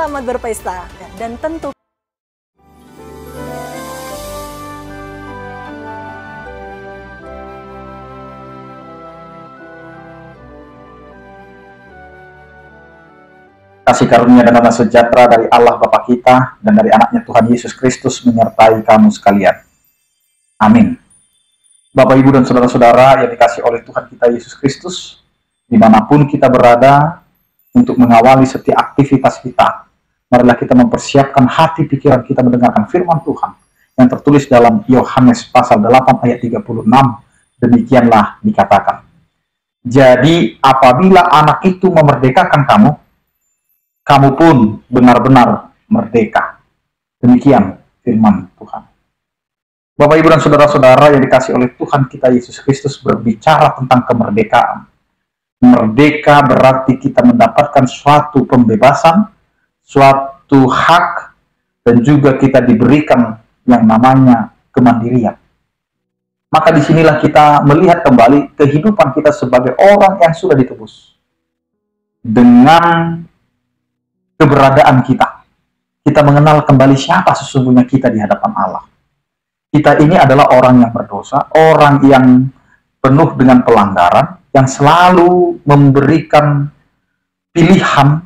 selamat berpesta. Dan tentu kasih karunia dan damai sejahtera dari Allah Bapa kita dan dari anaknya Tuhan Yesus Kristus menyertai kamu sekalian. Amin. Bapak, Ibu, dan saudara-saudara yang dikasih oleh Tuhan kita Yesus Kristus, dimanapun kita berada, untuk mengawali setiap aktivitas kita, marilah kita mempersiapkan hati pikiran kita mendengarkan firman Tuhan yang tertulis dalam Yohanes pasal 8 ayat 36. Demikianlah dikatakan, jadi apabila anak itu memerdekakan kamu, kamu pun benar-benar merdeka. Demikian firman Tuhan. Bapak, Ibu, dan saudara-saudara yang dikasih oleh Tuhan kita Yesus Kristus berbicara tentang kemerdekaan. Merdeka berarti kita mendapatkan suatu pembebasan, suatu hak, dan juga kita diberikan yang namanya kemandirian. Maka disinilah kita melihat kembali kehidupan kita sebagai orang yang sudah ditebus. Dengan keberadaan kita, kita mengenal kembali siapa sesungguhnya kita di hadapan Allah. Kita ini adalah orang yang berdosa, orang yang penuh dengan pelanggaran, yang selalu memberikan pilihan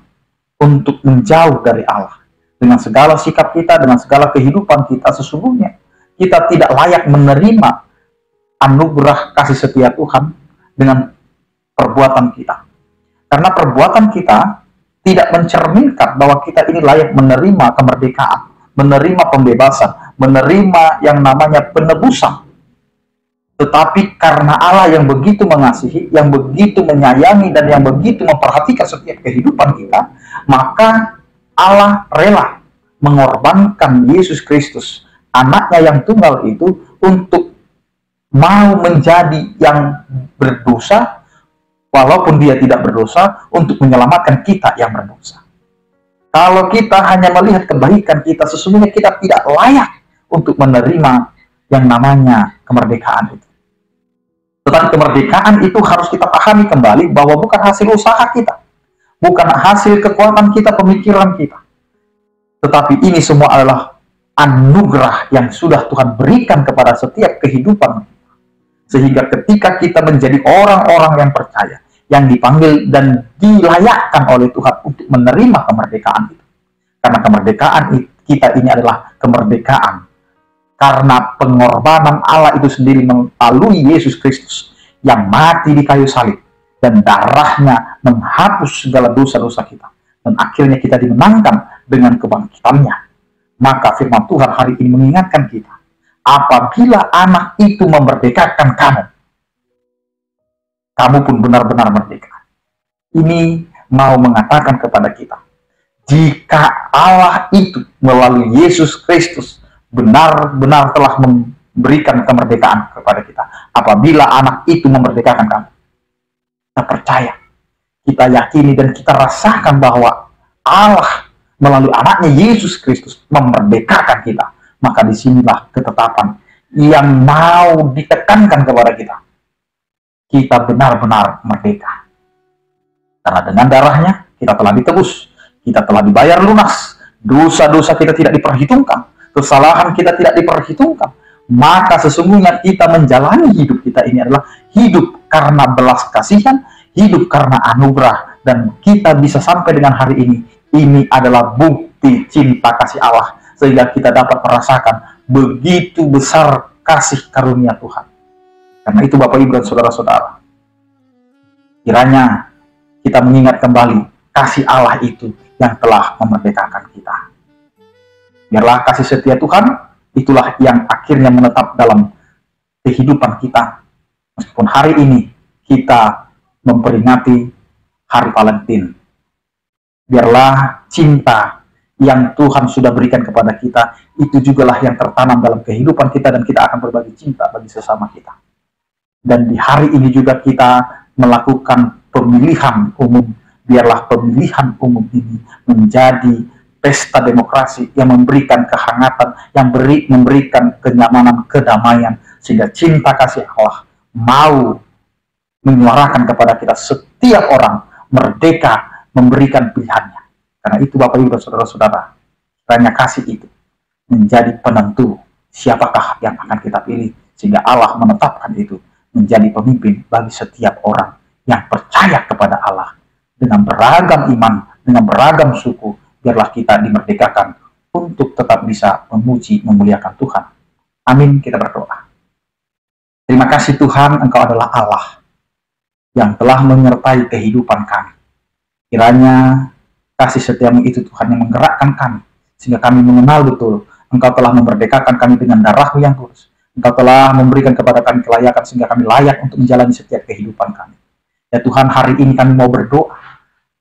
untuk menjauh dari Allah. Dengan segala sikap kita, dengan segala kehidupan kita, sesungguhnya kita tidak layak menerima anugerah kasih setia Tuhan dengan perbuatan kita. Karena perbuatan kita tidak mencerminkan bahwa kita ini layak menerima kemerdekaan, menerima pembebasan, menerima yang namanya penebusan. Tetapi karena Allah yang begitu mengasihi, yang begitu menyayangi, dan yang begitu memperhatikan setiap kehidupan kita, maka Allah rela mengorbankan Yesus Kristus, anaknya yang tunggal itu, untuk mau menjadi yang berdosa, walaupun dia tidak berdosa, untuk menyelamatkan kita yang berdosa. Kalau kita hanya melihat kebaikan kita, sesungguhnya kita tidak layak untuk menerima yang namanya kemerdekaan itu. Tetapi kemerdekaan itu harus kita pahami kembali bahwa bukan hasil usaha kita, bukan hasil kekuatan kita, pemikiran kita. Tetapi ini semua adalah anugerah yang sudah Tuhan berikan kepada setiap kehidupan. Sehingga ketika kita menjadi orang-orang yang percaya, yang dipanggil dan dilayakkan oleh Tuhan untuk menerima kemerdekaan itu. Karena kemerdekaan kita ini adalah kemerdekaan karena pengorbanan Allah itu sendiri melalui Yesus Kristus yang mati di kayu salib dan darahnya menghapus segala dosa-dosa kita. Dan akhirnya kita dimenangkan dengan kebangkitannya. Maka firman Tuhan hari ini mengingatkan kita, apabila anak itu memerdekakan kamu, kamu pun benar-benar merdeka. Ini mau mengatakan kepada kita, jika Allah itu melalui Yesus Kristus benar-benar telah memberikan kemerdekaan kepada kita, apabila anak itu memerdekakan kamu, kita percaya, kita yakini, dan kita rasakan bahwa Allah melalui anaknya Yesus Kristus memerdekakan kita. Maka disinilah ketetapan yang mau ditekankan kepada kita. Kita benar-benar merdeka. Karena dengan darahnya kita telah ditebus. Kita telah dibayar lunas. Dosa-dosa kita tidak diperhitungkan. Kesalahan kita tidak diperhitungkan. Maka sesungguhnya kita menjalani hidup kita ini adalah hidup karena belas kasihan, hidup karena anugerah. Dan kita bisa sampai dengan hari ini. Ini adalah bukti cinta kasih Allah. Sehingga kita dapat merasakan begitu besar kasih karunia Tuhan. Karena itu Bapak, Ibu, dan saudara-saudara, kiranya kita mengingat kembali kasih Allah itu yang telah memerdekakan kita. Biarlah kasih setia Tuhan itulah yang akhirnya menetap dalam kehidupan kita. Meskipun hari ini kita memperingati Hari Valentine, biarlah cinta yang Tuhan sudah berikan kepada kita, itu jugalah yang tertanam dalam kehidupan kita, dan kita akan berbagi cinta bagi sesama kita. Dan di hari ini juga kita melakukan pemilihan umum. Biarlah pemilihan umum ini menjadi pesta demokrasi yang memberikan kehangatan, yang memberikan kenyamanan, kedamaian, sehingga cinta kasih Allah mau menyuarakan kepada kita setiap orang merdeka memberikan pilihannya. Karena itu Bapak Ibu dan saudara-saudara, kiranya kasih itu menjadi penentu siapakah yang akan kita pilih, sehingga Allah menetapkan itu menjadi pemimpin bagi setiap orang yang percaya kepada Allah dengan beragam iman, dengan beragam suku. Biarlah kita dimerdekakan untuk tetap bisa memuji, memuliakan Tuhan. Amin. Kita berdoa. Terima kasih Tuhan, Engkau adalah Allah yang telah menyertai kehidupan kami. Kiranya kasih setiamu itu Tuhan yang menggerakkan kami, sehingga kami mengenal betul Engkau telah memerdekakan kami dengan darah-Mu yang tulus. Engkau telah memberikan kepada kami kelayakan sehingga kami layak untuk menjalani setiap kehidupan kami. Ya Tuhan, hari ini kami mau berdoa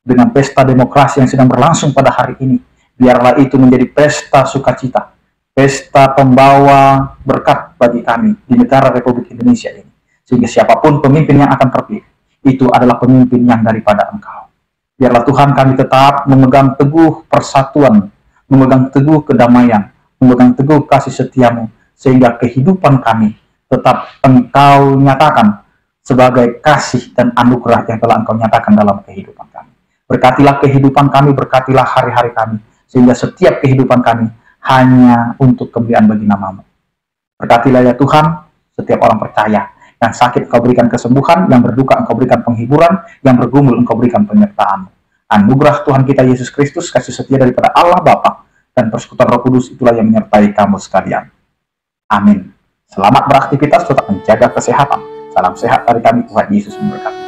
dengan pesta demokrasi yang sedang berlangsung pada hari ini. Biarlah itu menjadi pesta sukacita, pesta pembawa berkat bagi kami di negara Republik Indonesia ini. Sehingga siapapun pemimpin yang akan terpilih, itu adalah pemimpin yang daripada Engkau. Biarlah Tuhan kami tetap memegang teguh persatuan, memegang teguh kedamaian, memegang teguh kasih setiamu, sehingga kehidupan kami tetap Engkau nyatakan sebagai kasih dan anugerah yang telah Engkau nyatakan dalam kehidupan kami. Berkatilah kehidupan kami, berkatilah hari-hari kami, sehingga setiap kehidupan kami hanya untuk kemuliaan bagi nama-Mu. Berkatilah ya Tuhan, setiap orang percaya. Yang sakit Engkau berikan kesembuhan, yang berduka Engkau berikan penghiburan, yang bergumul Engkau berikan penyertaan. Anugerah Tuhan kita Yesus Kristus, kasih setia daripada Allah Bapa, dan persekutuan Roh Kudus itulah yang menyertai kamu sekalian. Amin. Selamat beraktivitas, tetap menjaga kesehatan. Salam sehat dari kami, Tuhan Yesus memberkati.